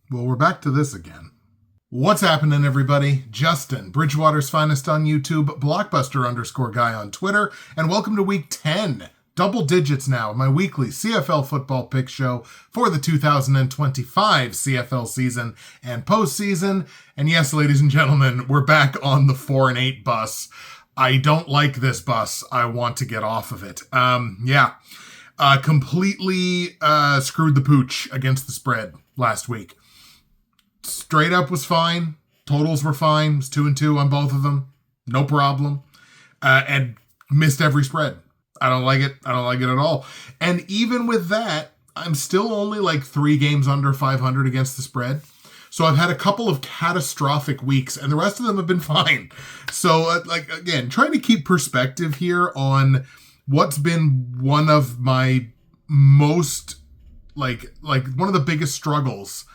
Well, we're back to this again. What's happening, everybody? Justin, Bridgewater's finest on YouTube, Blockbuster_guy on Twitter, and welcome to week 10. Double digits now, my weekly CFL football pick show for the 2025 CFL season and postseason. And yes, ladies and gentlemen, we're back on the 4-8 bus. I don't like this bus. I want to get off of it. Completely screwed the pooch against the spread last week. Straight up was fine. Totals were fine. It was 2-2 on both of them. No problem. And missed every spread. I don't like it. I don't like it at all. And even with that, I'm still only like 3 games under 500 against the spread. So I've had a couple of catastrophic weeks, and the rest of them have been fine. So, again, trying to keep perspective here on what's been one of my most, one of the biggest struggles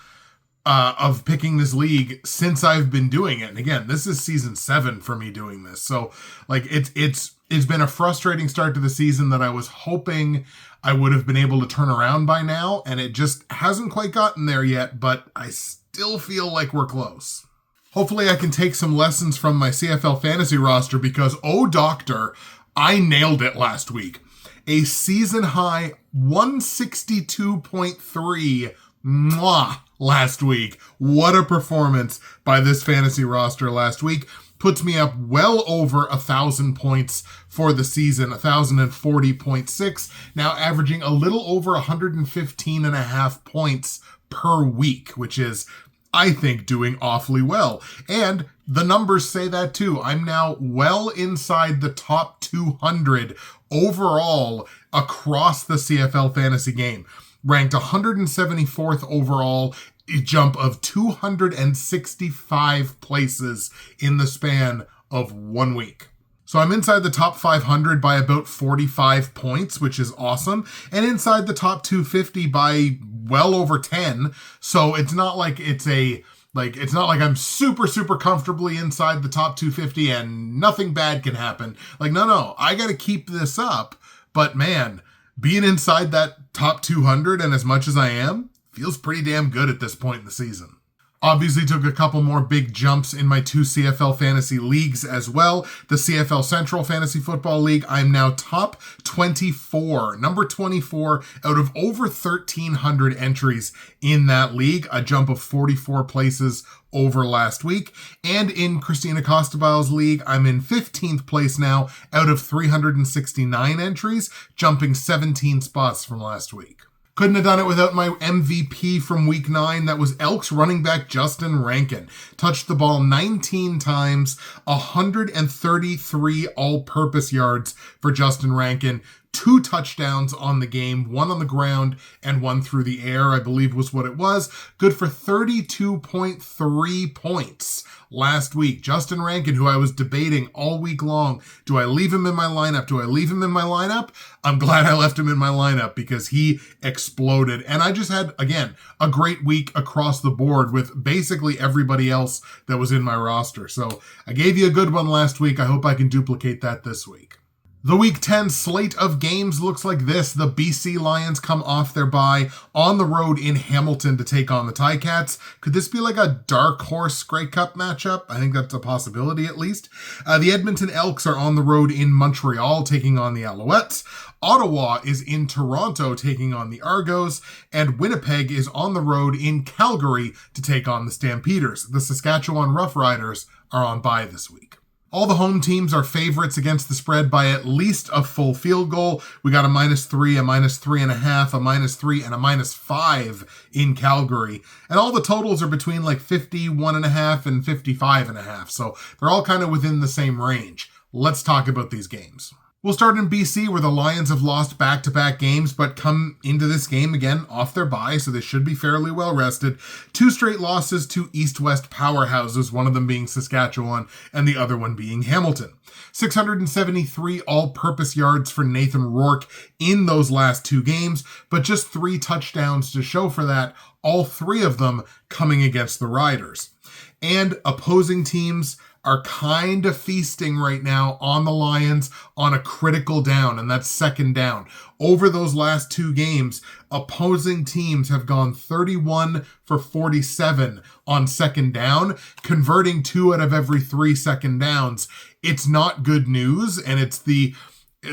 of picking this league since I've been doing it. And again, this is season 7 for me doing this. So it's been a frustrating start to the season that I was hoping I would have been able to turn around by now. And it just hasn't quite gotten there yet, but I still feel like we're close. Hopefully I can take some lessons from my CFL fantasy roster because, oh doctor, I nailed it last week. A season high 162.3 last week. What a performance by this fantasy roster last week. Puts me up well over 1,000 points for the season, 1,040.6. Now averaging a little over 115.5 points per week, which is, I think, doing awfully well. And the numbers say that too. I'm now well inside the top 200 overall across the CFL fantasy game. Ranked 174th overall, a jump of 265 places in the span of 1 week. So I'm inside the top 500 by about 45 points, which is awesome, and inside the top 250 by well over 10. So it's not like it's not like I'm super, super comfortably inside the top 250 and nothing bad can happen. No, I got to keep this up. But man, being inside that top 200 and as much as I am feels pretty damn good at this point in the season. Obviously took a couple more big jumps in my 2 CFL fantasy leagues as well. The CFL Central Fantasy Football League, I'm now top 24, number 24 out of over 1,300 entries in that league, a jump of 44 places over last week. And in Christina Costabile's league, I'm in 15th place now out of 369 entries, jumping 17 spots from last week. Couldn't have done it without my MVP from week 9. That was Elks running back Justin Rankin. Touched the ball 19 times, 133 all-purpose yards for Justin Rankin. 2 touchdowns on the game, 1 on the ground and 1 through the air, I believe was what it was. Good for 32.3 points last week. Justin Rankin, who I was debating all week long, do I leave him in my lineup? Do I leave him in my lineup? I'm glad I left him in my lineup because he exploded. And I just had, again, a great week across the board with basically everybody else that was in my roster. So I gave you a good one last week. I hope I can duplicate that this week. The Week 10 slate of games looks like this. The BC Lions come off their bye on the road in Hamilton to take on the Ticats. Could this be like a dark horse Grey Cup matchup? I think that's a possibility at least. The Edmonton Elks are on the road in Montreal taking on the Alouettes. Ottawa is in Toronto taking on the Argonauts. And Winnipeg is on the road in Calgary to take on the Stampeders. The Saskatchewan Roughriders are on bye this week. All the home teams are favorites against the spread by at least a full field goal. We got a -3, a -3.5, a -3, and a -5 in Calgary. And all the totals are between 51.5 and 55.5. So they're all kind of within the same range. Let's talk about these games. We'll start in BC, where the Lions have lost back-to-back games, but come into this game again off their bye, so they should be fairly well rested. 2 straight losses to East-West powerhouses, one of them being Saskatchewan and the other one being Hamilton. 673 all-purpose yards for Nathan Rourke in those last 2 games, but just 3 touchdowns to show for that, all 3 of them coming against the Riders. And opposing teams are kind of feasting right now on the Lions on a critical down, and that's second down. Over those last 2 games, opposing teams have gone 31 for 47 on second down, converting 2 out of every 3 second downs. It's not good news, and it's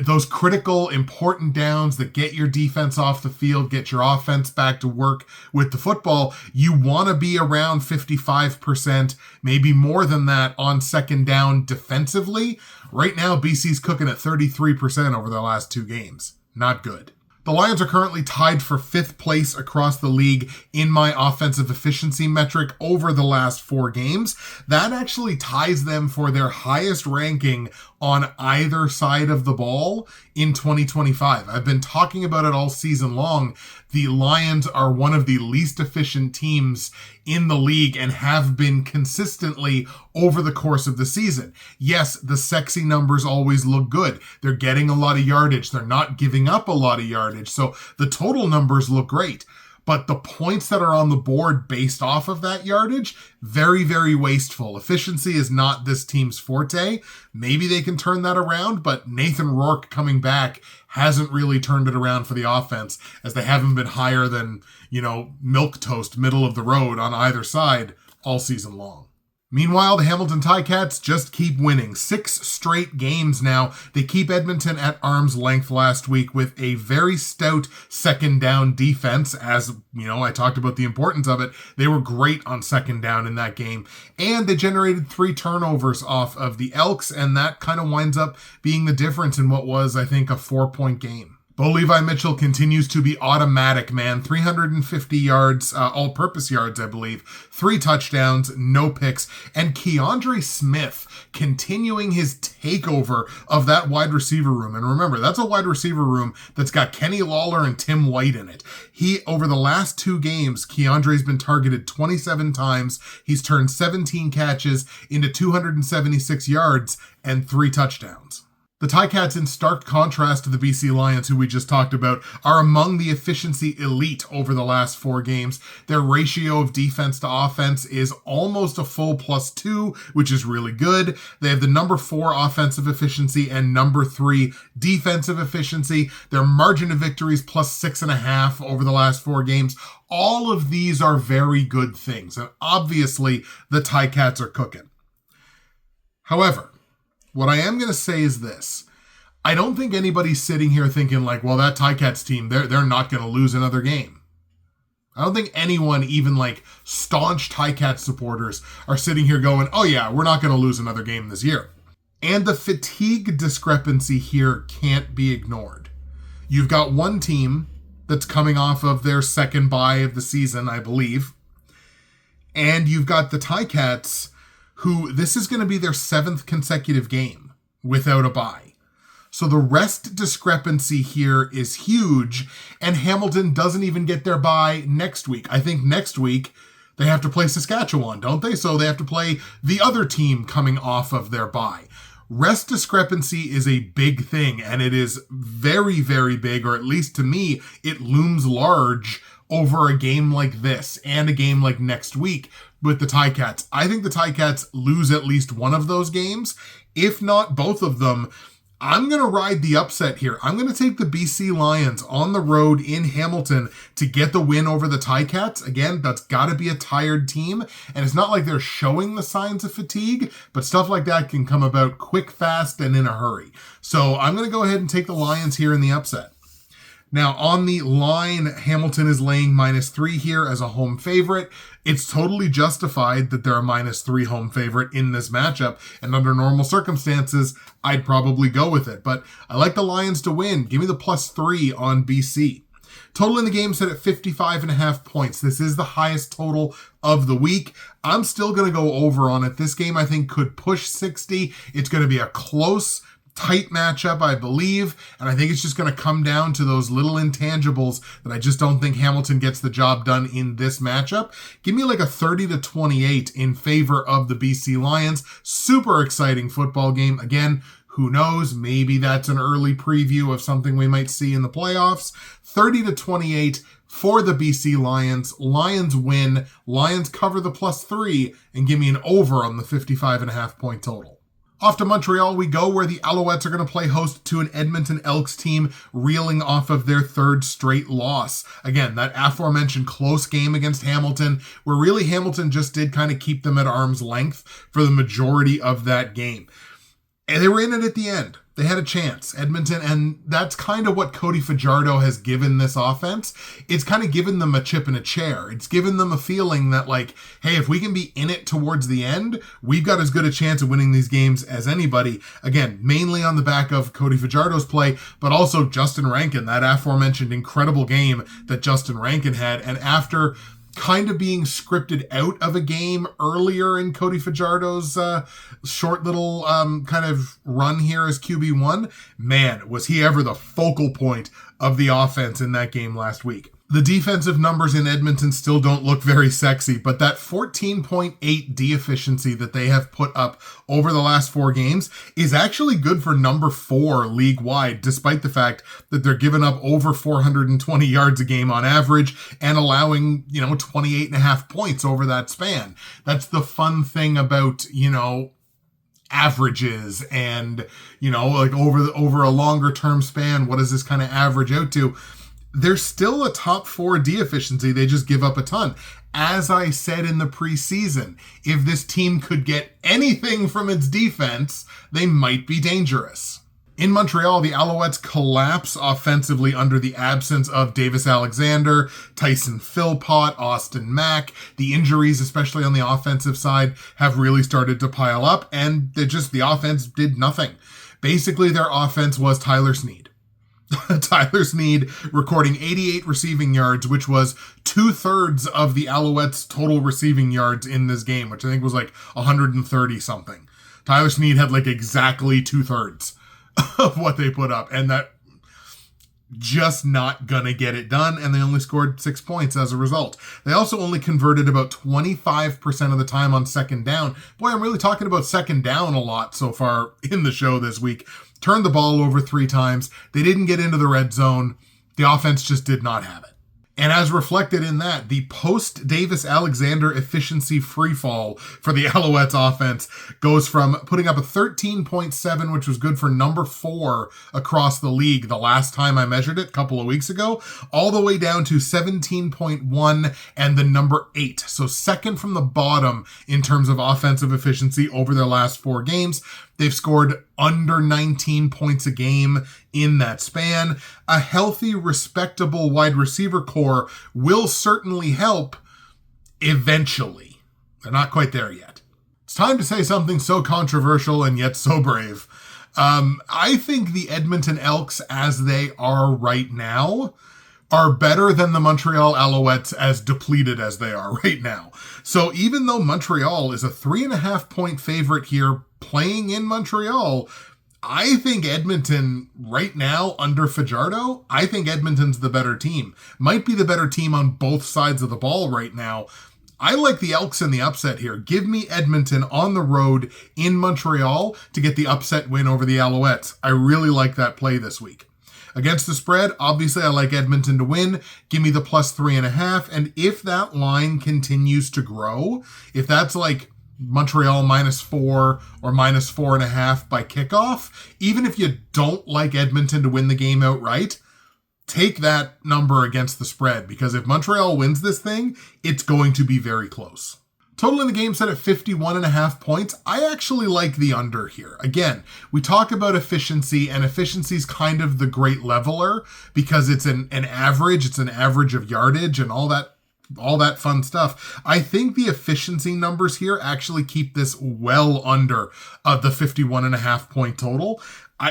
those critical, important downs that get your defense off the field, get your offense back to work with the football. You want to be around 55%, maybe more than that on second down defensively. Right now, BC's cooking at 33% over their last 2 games. Not good. The Lions are currently tied for 5th place across the league in my offensive efficiency metric over the last 4 games. That actually ties them for their highest ranking on either side of the ball in 2025. I've been talking about it all season long. The Lions are one of the least efficient teams in the league and have been consistently over the course of the season. Yes, the sexy numbers always look good. They're getting a lot of yardage. They're not giving up a lot of yardage. So the total numbers look great. But the points that are on the board based off of that yardage, very, very wasteful. Efficiency is not this team's forte. Maybe they can turn that around, but Nathan Rourke coming back hasn't really turned it around for the offense, as they haven't been higher than, milquetoast, middle of the road on either side all season long. Meanwhile, the Hamilton Ticats just keep winning. 6 straight games now. They keep Edmonton at arm's length last week with a very stout second down defense. As, I talked about the importance of it. They were great on second down in that game. And they generated 3 turnovers off of the Elks, and that kind of winds up being the difference in what was, I think, a 4-point game. Bo Levi Mitchell continues to be automatic, man. 350 yards, all-purpose yards, I believe. 3 touchdowns, no picks. And Keandre Smith continuing his takeover of that wide receiver room. And remember, that's a wide receiver room that's got Kenny Lawler and Tim White in it. Over the last 2 games, Keandre's been targeted 27 times. He's turned 17 catches into 276 yards and 3 touchdowns. The Ticats, in stark contrast to the BC Lions, who we just talked about, are among the efficiency elite over the last 4 games. Their ratio of defense to offense is almost a full +2, which is really good. They have the number 4 offensive efficiency and number 3 defensive efficiency. Their margin of victories +6.5 over the last 4 games. All of these are very good things, and obviously the Ticats are cooking. However, what I am going to say is this. I don't think anybody's sitting here thinking like, well, that Ticats team, they're not going to lose another game. I don't think anyone, even like staunch Ticats supporters, are sitting here going, oh yeah, we're not going to lose another game this year. And the fatigue discrepancy here can't be ignored. You've got one team that's coming off of their second bye of the season, I believe. And you've got the Ticats, who this is going to be their 7th consecutive game without a bye. So the rest discrepancy here is huge, and Hamilton doesn't even get their bye next week. I think next week they have to play Saskatchewan, don't they? So they have to play the other team coming off of their bye. Rest discrepancy is a big thing, and it is very, very big, or at least to me, it looms large over a game like this and a game like next week with the Ticats. I think the Ticats lose at least one of those games, if not both of them. I'm going to ride the upset here. I'm going to take the BC Lions on the road in Hamilton to get the win over the Ticats. Again, that's got to be a tired team, and it's not like they're showing the signs of fatigue, but stuff like that can come about quick, fast, and in a hurry. So I'm going to go ahead and take the Lions here in the upset. Now, on the line, Hamilton is laying -3 here as a home favorite. It's totally justified that they're a -3 home favorite in this matchup, and under normal circumstances, I'd probably go with it. But I like the Lions to win. Give me the +3 on BC. Total in the game set at 55.5 points. This is the highest total of the week. I'm still going to go over on it. This game, I think, could push 60. It's going to be a close, tight matchup, I believe, and I think it's just going to come down to those little intangibles that I just don't think Hamilton gets the job done in this matchup. Give me like a 30-28 in favor of the BC Lions. Super exciting football game. Again, who knows? Maybe that's an early preview of something we might see in the playoffs. 30-28 for the BC Lions. Lions win. Lions cover the +3 and give me an over on the 55.5 point total. Off to Montreal we go, where the Alouettes are going to play host to an Edmonton Elks team reeling off of their third straight loss. Again, that aforementioned close game against Hamilton, where really Hamilton just did kind of keep them at arm's length for the majority of that game. And they were in it at the end. They had a chance, Edmonton, and that's kind of what Cody Fajardo has given this offense. It's kind of given them a chip in a chair. It's given them a feeling that, like, hey, if we can be in it towards the end, we've got as good a chance of winning these games as anybody. Again, mainly on the back of Cody Fajardo's play, but also Justin Rankin, that aforementioned incredible game that Justin Rankin had. And after kind of being scripted out of a game earlier in Cody Fajardo's short little kind of run here as QB1, man, was he ever the focal point of the offense in that game last week. The defensive numbers in Edmonton still don't look very sexy, but that 14.8 D efficiency that they have put up over the last 4 games is actually good for number 4 league-wide, despite the fact that they're giving up over 420 yards a game on average and allowing, 28.5 points over that span. That's the fun thing about, averages and, like over a longer term span, what does this kind of average out to? They're still a top 4 D efficiency. They just give up a ton. As I said in the preseason, if this team could get anything from its defense, they might be dangerous. In Montreal, the Alouettes collapse offensively under the absence of Davis Alexander, Tyson Philpott, Austin Mack. The injuries, especially on the offensive side, have really started to pile up, and the offense did nothing. Basically, their offense was Tyler Snead. Tyler Snead recording 88 receiving yards, which was 2/3 of the Alouettes' total receiving yards in this game, which I think was like 130 something. Tyler Snead had like exactly 2/3 of what they put up, and that just not gonna get it done, and they only scored 6 points as a result. They also only converted about 25% of the time on second down. Boy, I'm really talking about second down a lot so far in the show this week. Turned the ball over 3 times. They didn't get into the red zone. The offense just did not have it. And as reflected in that, the post-Davis Alexander efficiency freefall for the Alouettes offense goes from putting up a 13.7, which was good for number 4 across the league the last time I measured it a couple of weeks ago, all the way down to 17.1 and the number 8. So second from the bottom in terms of offensive efficiency over their last 4 games. They've scored under 19 points a game in that span. A healthy, respectable wide receiver core will certainly help eventually. They're not quite there yet. It's time to say something so controversial and yet so brave. I think the Edmonton Elks, as they are right now, are better than the Montreal Alouettes as depleted as they are right now. So even though Montreal is a 3.5 point favorite here playing in Montreal, I think Edmonton right now under Fajardo, I think Edmonton's the better team. Might be the better team on both sides of the ball right now. I like the Elks in the upset here. Give me Edmonton on the road in Montreal to get the upset win over the Alouettes. I really like that play this week. Against the spread, obviously I like Edmonton to win. Give me the +3.5. And if that line continues to grow, if that's like Montreal -4 or -4.5 by kickoff, even if you don't like Edmonton to win the game outright, take that number against the spread, because if Montreal wins this thing, it's going to be very close. Total in the game set at 51.5 points. I actually like the under here. Again, we talk about efficiency, and efficiency is kind of the great leveler because it's an average. It's an average of yardage and all that fun stuff. I think the efficiency numbers here actually keep this well under the 51.5 point total.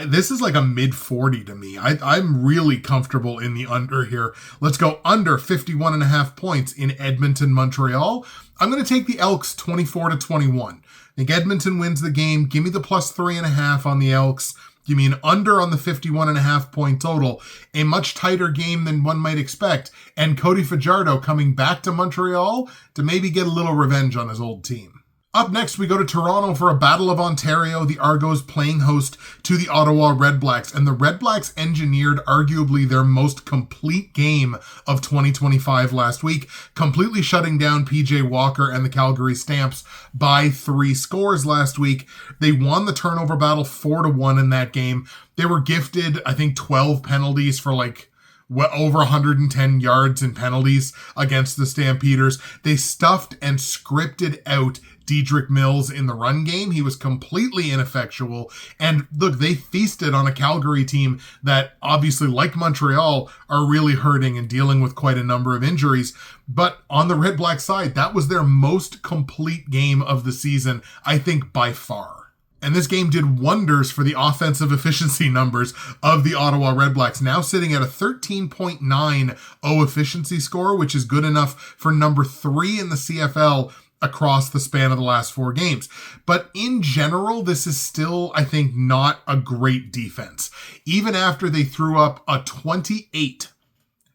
This is like a mid-40 to me. I'm really comfortable in the under here. Let's go under 51.5 points in Edmonton, Montreal. I'm going to take the Elks 24-21. I think Edmonton wins the game. Give me the +3.5 on the Elks. Give me an under on the 51.5 point total. A much tighter game than one might expect. And Cody Fajardo coming back to Montreal to maybe get a little revenge on his old team. Up next, we go to Toronto for a Battle of Ontario, the Argos playing host to the Ottawa REDBLACKS, and the REDBLACKS engineered arguably their most complete game of 2025 last week, completely shutting down PJ Walker and the Calgary Stamps by 3 scores last week. They won the turnover battle 4-1 in that game. They were gifted, I think, 12 penalties for over 110 yards in penalties against the Stampeders. They stuffed and scripted out Dedrick Mills in the run game. He was completely ineffectual. And look, they feasted on a Calgary team that obviously, like Montreal, are really hurting and dealing with quite a number of injuries. But on the Red Black side, that was their most complete game of the season, I think, by far. And this game did wonders for the offensive efficiency numbers of the Ottawa REDBLACKS, now sitting at a 13.90 efficiency score, which is good enough for number 3 in the CFL across the span of the last 4 games. But in general, this is still, I think, not a great defense. Even after they threw up a 28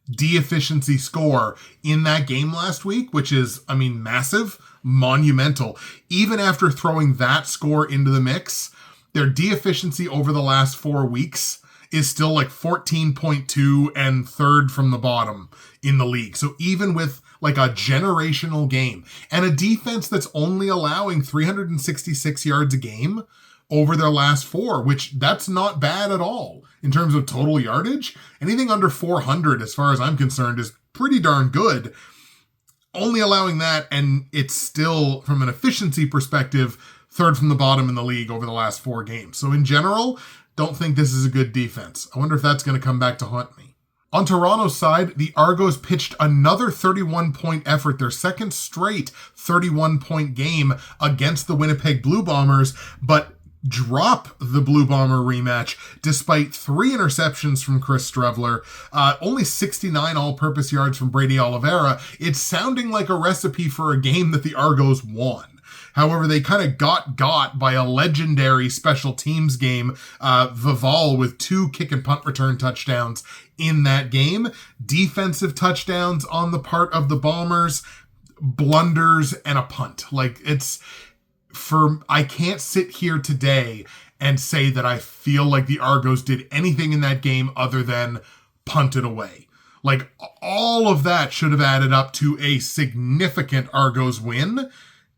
de-efficiency score in that game last week, which is, massive, monumental. Even after throwing that score into the mix, their de-efficiency over the last 4 weeks is still 14.2 and 3rd from the bottom in the league. So even with a generational game and a defense that's only allowing 366 yards a game over their last 4, which that's not bad at all in terms of total yardage. Anything under 400, as far as I'm concerned, is pretty darn good. Only allowing that, and it's still, from an efficiency perspective, 3rd from the bottom in the league over the last 4 games. So in general, don't think this is a good defense. I wonder if that's going to come back to haunt me. On Toronto's side, the Argos pitched another 31-point effort, their second straight 31-point game against the Winnipeg Blue Bombers, but drop the Blue Bomber rematch despite 3 interceptions from Chris Streveler, only 69 all-purpose yards from Brady Oliveira. It's sounding like a recipe for a game that the Argos won. However, they kind of got by a legendary special teams game, Vival with 2 kick and punt return touchdowns in that game, defensive touchdowns on the part of the Bombers, blunders, and a punt. I can't sit here today and say that I feel like the Argos did anything in that game other than punt it away. All of that should have added up to a significant Argos win,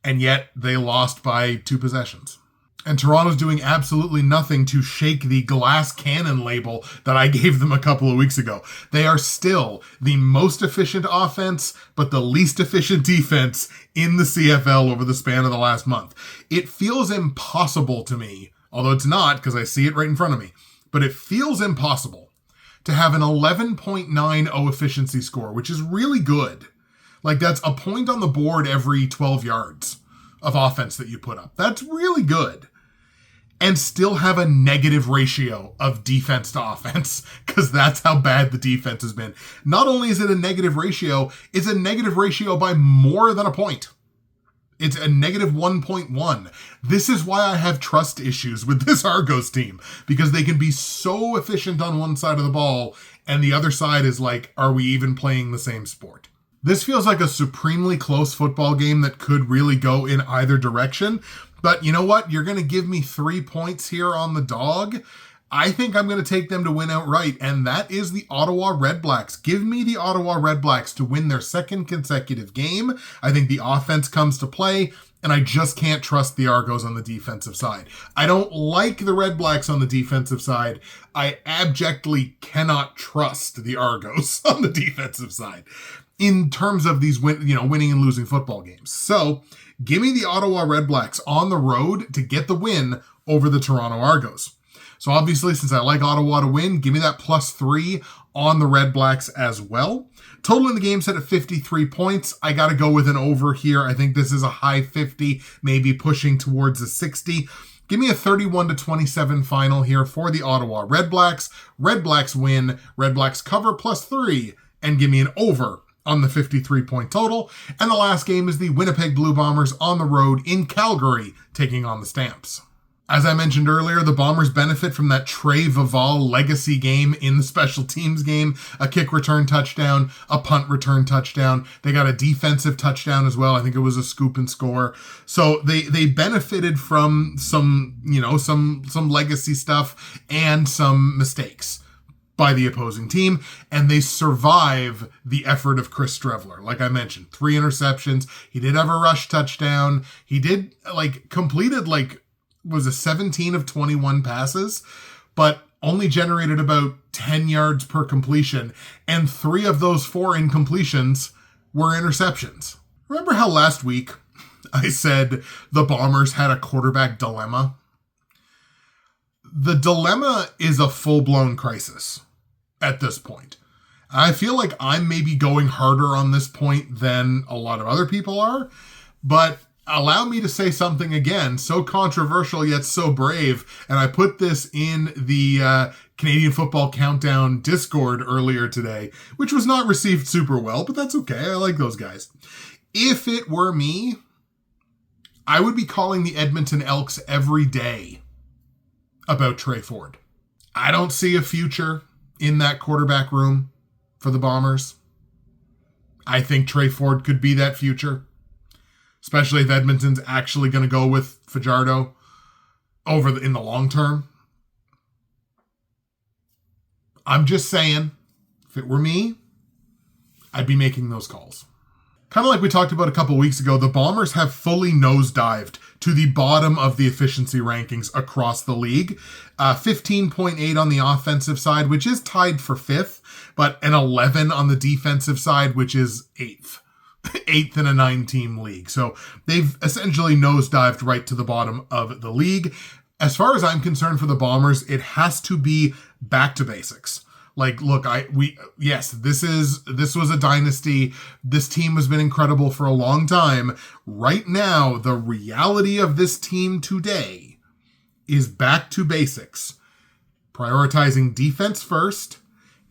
and yet they lost by 2 possessions. And Toronto's doing absolutely nothing to shake the glass cannon label that I gave them a couple of weeks ago. They are still the most efficient offense, but the least efficient defense in the CFL over the span of the last month. It feels impossible to me, although it's not because I see it right in front of me, but it feels impossible to have an 11.90 efficiency score, which is really good. That's a point on the board every 12 yards of offense that you put up. That's really good. And still have a negative ratio of defense to offense, because that's how bad the defense has been. Not only is it a negative ratio, it's a negative ratio by more than a point. It's a negative 1.1. This is why I have trust issues with this Argos team, because they can be so efficient on one side of the ball, and the other side is are we even playing the same sport? This feels like a supremely close football game that could really go in either direction. But you know what? You're going to give me 3 points here on the dog. I think I'm going to take them to win outright, and that is the Ottawa REDBLACKS. Give me the Ottawa REDBLACKS to win their 2nd consecutive game. I think the offense comes to play, and I just can't trust the Argos on the defensive side. I don't like the REDBLACKS on the defensive side. I abjectly cannot trust the Argos on the defensive side in terms of these winning and losing football games. So give me the Ottawa REDBLACKS on the road to get the win over the Toronto Argos. So obviously, since I like Ottawa to win, give me that +3 on the REDBLACKS as well. Total in the game set at 53 points. I got to go with an over here. I think this is a high 50, maybe pushing towards a 60. Give me a 31-27 final here for the Ottawa REDBLACKS. REDBLACKS win, REDBLACKS cover +3, and give me an over on the 53-point total. And the last game is the Winnipeg Blue Bombers on the road in Calgary, taking on the Stamps. As I mentioned earlier, the Bombers benefit from that Trey Vival legacy game in the special teams game, a kick return touchdown, a punt return touchdown. They got a defensive touchdown as well. I think it was a scoop and score. So they benefited from some legacy stuff and some mistakes by the opposing team, and they survive the effort of Chris Streveler. Like I mentioned, 3 interceptions. He did have a rush touchdown. He did completed was a 17 of 21 passes, but only generated about 10 yards per completion, and 3 of those 4 incompletions were interceptions. Remember how last week I said the Bombers had a quarterback dilemma? The dilemma is a full-blown crisis at this point. I feel like I'm maybe going harder on this point than a lot of other people are, but allow me to say something again, so controversial yet so brave, and I put this in the Canadian Football Countdown Discord earlier today, which was not received super well, but that's okay. I like those guys. If it were me, I would be calling the Edmonton Elks every day about Trey Ford. I don't see a future in that quarterback room for the Bombers. I think Trey Ford could be that future, especially if Edmonton's actually going to go with Fajardo in the long term. I'm just saying, if it were me, I'd be making those calls. Kind of like we talked about a couple weeks ago, the Bombers have fully nosedived to the bottom of the efficiency rankings across the league. 15.8 on the offensive side, which is tied for 5th, but an 11 on the defensive side, which is 8th. 8th in a 9-team league. So they've essentially nosedived right to the bottom of the league. As far as I'm concerned for the Bombers, it has to be back to basics. Look, this was a dynasty. This team has been incredible for a long time. Right now, the reality of this team today is back to basics. Prioritizing defense first,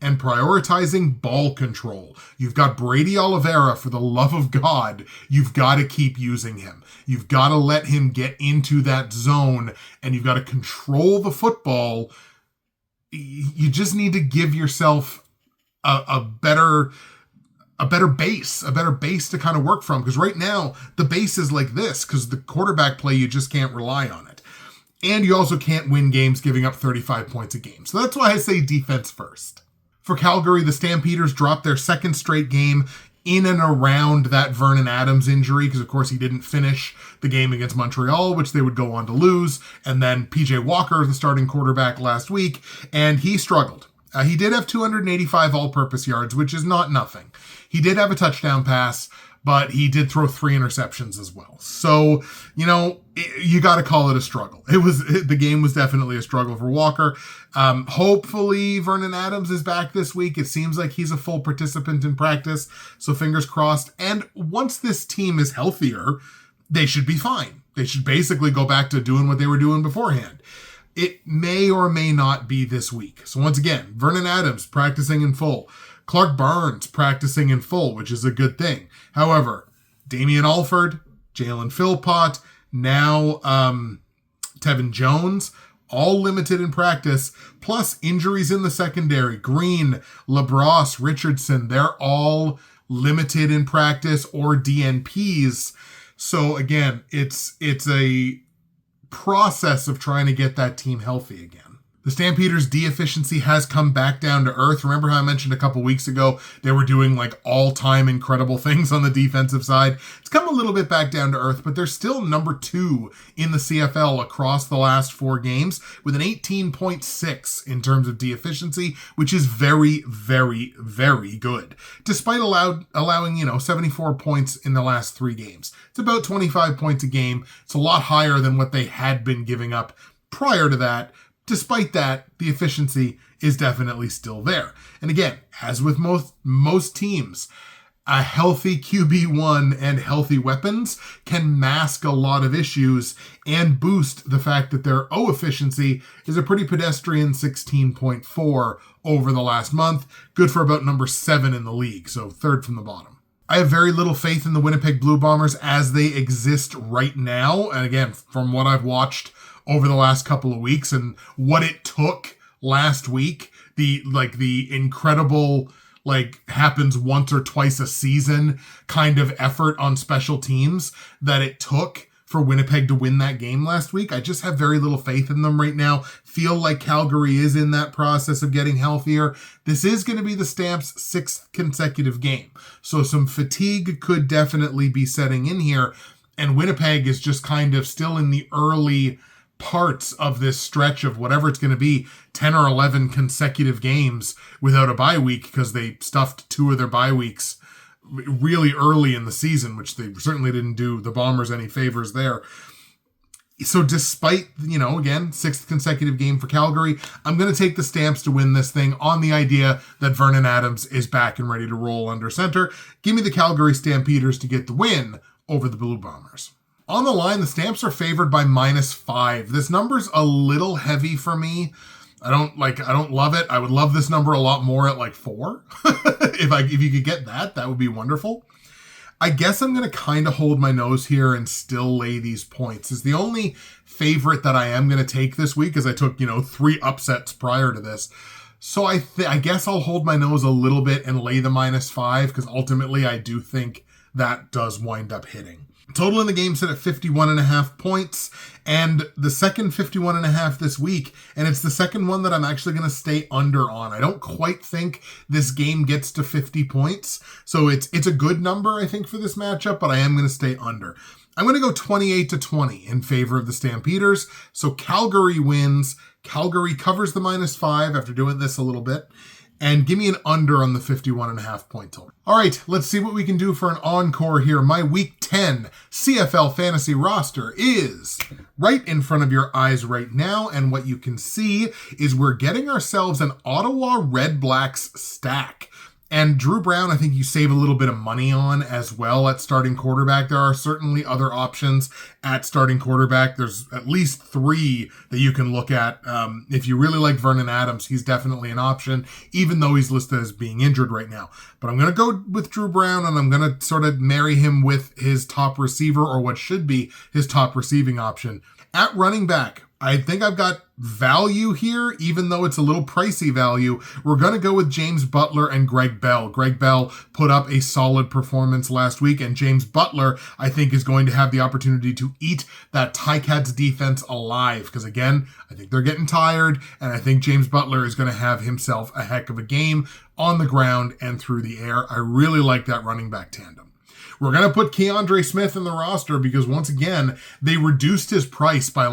and prioritizing ball control. You've got Brady Oliveira, for the love of God. You've got to keep using him. You've got to let him get into that zone, and you've got to control the football. You just need to give yourself a better base to kind of work from. Because right now, the base is like this, because the quarterback play, you just can't rely on it. And you also can't win games giving up 35 points a game. So that's why I say defense first. For Calgary, the Stampeders dropped their 2nd straight game in and around that Vernon Adams injury, because of course he didn't finish the game against Montreal, which they would go on to lose. And then PJ Walker, the starting quarterback last week, and he struggled. He did have 285 all-purpose yards, which is not nothing. He did have a touchdown pass, but he did throw 3 interceptions as well. So, you got to call it a struggle. The game was definitely a struggle for Walker. Hopefully Vernon Adams is back this week. It seems like he's a full participant in practice, so fingers crossed. And once this team is healthier, they should be fine. They should basically go back to doing what they were doing beforehand. It may or may not be this week. So once again, Vernon Adams practicing in full. Clark Barnes practicing in full, which is a good thing. However, Damian Alford, Jalen Philpott, now Tevin Jones, all limited in practice, plus injuries in the secondary. Green, LaBrosse, Richardson, they're all limited in practice or DNPs. So again, it's a process of trying to get that team healthy again. The Stampeders' D-efficiency has come back down to earth. Remember how I mentioned a couple weeks ago they were doing all-time incredible things on the defensive side? It's come a little bit back down to earth, but they're still number 2 in the CFL across the last 4 games with an 18.6 in terms of D-efficiency, which is very, very, very good. Despite allowing 74 points in the last 3 games. It's about 25 points a game. It's a lot higher than what they had been giving up prior to that. Despite that, the efficiency is definitely still there. And again, as with most teams, a healthy QB1 and healthy weapons can mask a lot of issues and boost the fact that their O efficiency is a pretty pedestrian 16.4 over the last month. Good for about number 7 in the league, so 3rd from the bottom. I have very little faith in the Winnipeg Blue Bombers as they exist right now. And again, from what I've watched over the last couple of weeks and what it took last week, the incredible, happens once or twice a season kind of effort on special teams that it took for Winnipeg to win that game last week. I just have very little faith in them right now. Feel like Calgary is in that process of getting healthier. This is going to be the Stamps' 6th consecutive game. So some fatigue could definitely be setting in here. And Winnipeg is just kind of still in the early parts of this stretch of whatever it's going to be, 10 or 11 consecutive games without a bye week, because they stuffed 2 of their bye weeks really early in the season, which they certainly didn't do the Bombers any favors there. So despite, again, 6th consecutive game for Calgary, I'm going to take the Stamps to win this thing on the idea that Vernon Adams is back and ready to roll under center. Give me the Calgary Stampeders to get the win over the Blue Bombers. On the line, the Stamps are favored by -5. This number's a little heavy for me. I don't love it. I would love this number a lot more at 4. If you could get that would be wonderful. I guess I'm going to kind of hold my nose here and still lay these points. It's the only favorite that I am going to take this week, as I took, 3 upsets prior to this. So I guess I'll hold my nose a little bit and lay the -5, because ultimately I do think that does wind up hitting. Total in the game set at 51.5 points, and the second 51.5 this week, and it's the second one that I'm actually going to stay under on. I don't quite think this game gets to 50 points, so it's a good number, I think, for this matchup, but I am going to stay under. I'm going to go 28-20 in favor of the Stampeders, so Calgary wins. Calgary covers the -5 after doing this a little bit. And give me an under on the 51.5 point total. All right, let's see what we can do for an encore here. My Week 10 CFL fantasy roster is right in front of your eyes right now. And what you can see is we're getting ourselves an Ottawa REDBLACKS stack. And Drew Brown, I think you save a little bit of money on as well at starting quarterback. There are certainly other options at starting quarterback. There's at least 3 that you can look at. If you really like Vernon Adams, he's definitely an option, even though he's listed as being injured right now. But I'm going to go with Drew Brown, and I'm going to sort of marry him with his top receiver, or what should be his top receiving option. At running back, I think I've got value here, even though it's a little pricey value. We're going to go with James Butler and Greg Bell. Greg Bell put up a solid performance last week, and James Butler, I think, is going to have the opportunity to eat that Ticats defense alive, because, again, I think they're getting tired, and I think James Butler is going to have himself a heck of a game on the ground and through the air. I really like that running back tandem. We're going to put Keandre Smith in the roster because, once again, they reduced his price by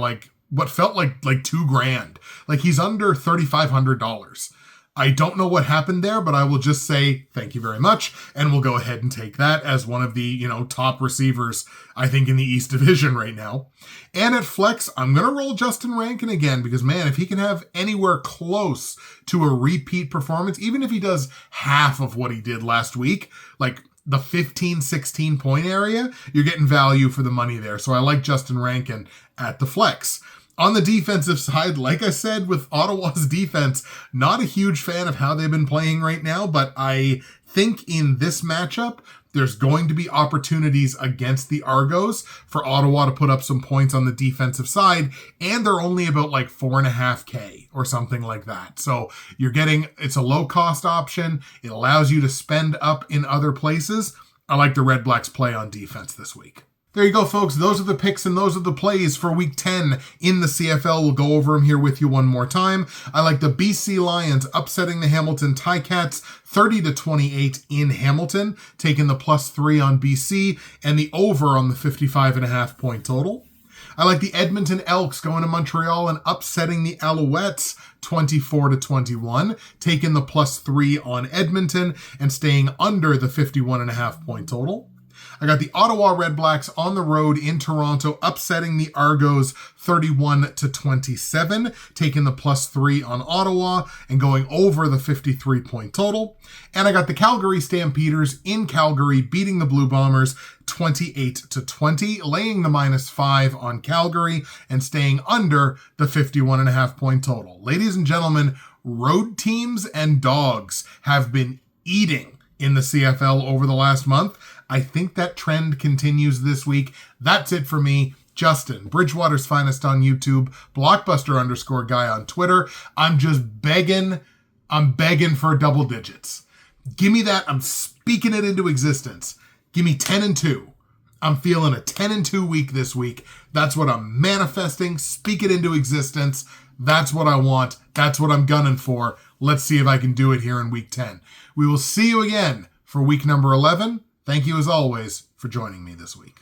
what felt like $2,000. He's under $3,500. I don't know what happened there, but I will just say thank you very much, and we'll go ahead and take that as one of the, top receivers, I think, in the East Division right now. And at flex, I'm going to roll Justin Rankin again because, man, if he can have anywhere close to a repeat performance, even if he does half of what he did last week, the 15, 16 point area, you're getting value for the money there. So I like Justin Rankin at the flex. On the defensive side, like I said, with Ottawa's defense, not a huge fan of how they've been playing right now, but I think in this matchup, there's going to be opportunities against the Argos for Ottawa to put up some points on the defensive side, and they're only about $4.5K or something like that. So it's a low-cost option. It allows you to spend up in other places. I like the REDBLACKS play on defense this week. There you go, folks. Those are the picks and those are the plays for Week 10 in the CFL. We'll go over them here with you one more time. I like the BC Lions upsetting the Hamilton Ticats 30-28 in Hamilton, taking the +3 on BC and the over on the 55.5 point total. I like the Edmonton Elks going to Montreal and upsetting the Alouettes 24-21, taking the +3 on Edmonton and staying under the 51.5 point total. I got the Ottawa REDBLACKS on the road in Toronto, upsetting the Argos 31-27, taking the +3 on Ottawa and going over the 53 point total. And I got the Calgary Stampeders in Calgary, beating the Blue Bombers 28-20, laying the -5 on Calgary and staying under the 51.5 point total. Ladies and gentlemen, road teams and dogs have been eating in the CFL over the last month. I think that trend continues this week. That's it for me. Justin, Bridgewater's Finest on YouTube, Blockbuster_guy on Twitter. I'm just begging. I'm begging for double digits. Give me that. I'm speaking it into existence. Give me 10-2. I'm feeling a 10-2 week this week. That's what I'm manifesting. Speak it into existence. That's what I want. That's what I'm gunning for. Let's see if I can do it here in week 10. We will see you again for week number 11. Thank you as always for joining me this week.